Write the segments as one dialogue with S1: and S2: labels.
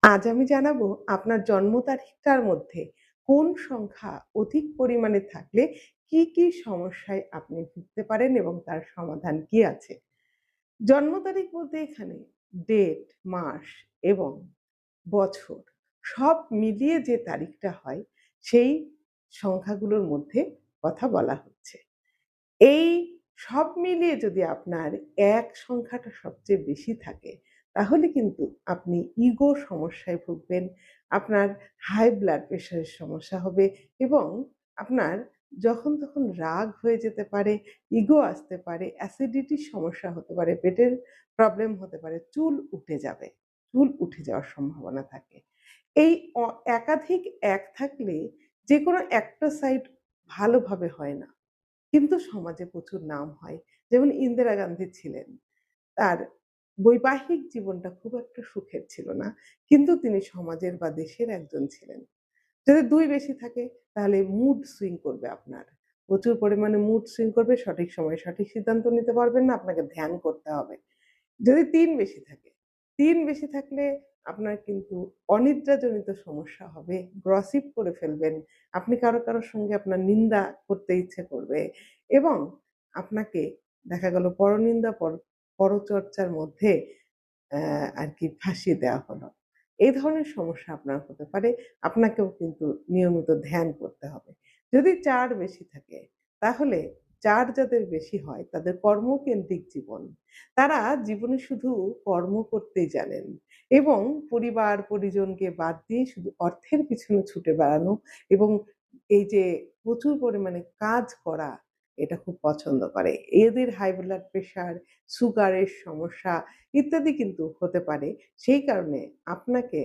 S1: আজ আমি জানাবো আপনার জন্ম তারিখটার মধ্যে কোন সংখ্যা অধিক পরিমাণে থাকলে কি সমস্যায় আপনি ভুগতে পারেন এবং তার সমাধান কি আছে। জন্ম তারিখ বলতে এখানে ডেট, মাস এবং বছর সব মিলিয়ে যে তারিখটা হয় সেই সংখ্যাগুলোর মধ্যে কথা বলা হচ্ছে। এই সব মিলিয়ে যদি আপনার এক সংখ্যাটা সবচেয়ে বেশি থাকে, তাহলে কিন্তু আপনি ইগো সমস্যায় ভুগবেন। আপনার হাই ব্লাড প্রেশারের সমস্যা হবে এবং আপনার যখন তখন রাগ হয়ে যেতে পারে, ইগো আসতে পারে, অ্যাসিডিটির সমস্যা হতে পারে, পেটের প্রবলেম হতে পারে, চুল উঠে যাবে। চুল উঠে যাওয়ার সম্ভাবনা থাকে। এই একাধিক এক থাকলে যেকোনো একটা সাইড ভালোভাবে হয় না। কিন্তু সমাজে প্রচুর নাম হয়। যেমন ইন্দিরা গান্ধী ছিলেন। তার বৈবাহিক জীবনটা খুব একটা সুখের ছিল না। কিন্তু তিনি সমাজের বা দেশের একজন ছিলেন। যদি ২ বেশি থাকে তাহলে মুড সুইং করবে আপনার। প্রচুর পরিমাণে মুড সুইং করবে, সঠিক সময়ে সঠিক সিদ্ধান্ত নিতে পারবেন না, আপনাকে ধ্যান করতে হবে। যদি ৩ বেশি থাকে, ৩ বেশি থাকলে আপনার কিন্তু অনিদ্রাজনিত সমস্যা হবে। গ্রসিপ করে ফেলবেন। আপনি কারো সঙ্গে আপনার নিন্দা করতে ইচ্ছে করবে এবং আপনাকে দেখা গেল পরনিন্দা পরচর্চার মধ্যে আরকি ফাঁসিয়ে দেওয়া হলো। এই ধরনের সমস্যা আপনার হতে পারে। আপনাকেও কিন্তু নিয়মিত ধ্যান করতে হবে। যদি ৪ বেশি থাকে, তাহলে ৪ যাদের বেশি হয় তাদের কর্মকেন্দ্রিক জীবন। তারা জীবনে শুধু কর্ম করতেই জানেন এবং পরিবার-পরিজনকে বাদ দিয়ে শুধু অর্থের পিছনে ছুটে বেড়ানো এবং এই যে প্রচুর পরিমাণে কাজ করা, এটা খুব পছন্দ করে। এদের হাই ব্লাড প্রেশার, সুগারের সমস্যা ইত্যাদি কিন্তু হতে পারে। সেই কারণে আপনাকে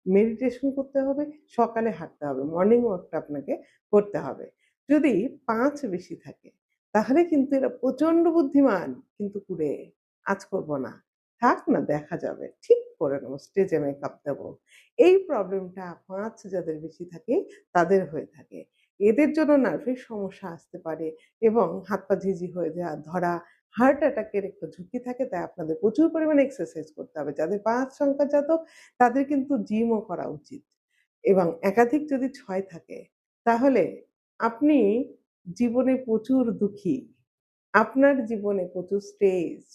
S1: মেডিটেশন করতে হবে, সকালে হাঁটতে হবে। মর্নিং ওয়াকটা আপনাকে করতে হবে। যদি ৫ বেশি থাকে, তাহলে কিন্তু এরা প্রচন্ড বুদ্ধিমান, কিন্তু কুঁড়ে। আজ করব না। থাক না দেখা যাবে। ঠিক করে নেব, স্টেজে মেকআপ দেব। এই প্রবলেমটা ৫ যাদের বেশি থাকে তাদের হয়ে থাকে। এদের জন্য নার্ভের সমস্যা আসতে পারে এবং হাত-পা ঝিঁঝি হয়ে যাওয়া, ধরা, হার্ট অ্যাটাকের একটা ঝুঁকি থাকে, তাই আপনাদের প্রচুর পরিমাণে এক্সারসাইজ করতে হবে। যাদের ৫ সংখ্যার জাতক তাদের কিন্তু জিমও করা উচিত এবং একাধিক যদি ৬ থাকে তাহলে আপনি জীবনে প্রচুর দুঃখী। আপনার জীবনে প্রচুর স্ট্রেস।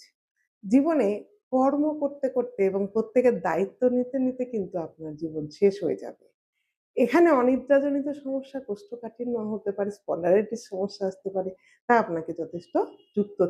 S1: জীবনে কর্ম করতে এবং প্রত্যেকের দায়িত্ব নিতে কিন্তু আপনার জীবন শেষ হয়ে যাবে। এখানে অনিদ্রাজনিত সমস্যা, কোষ্ঠকাঠিন্য হতে পারে, স্পন্ডালাইটিস সমস্যা আসতে পারে। তা আপনাকে যথেষ্ট যুক্ত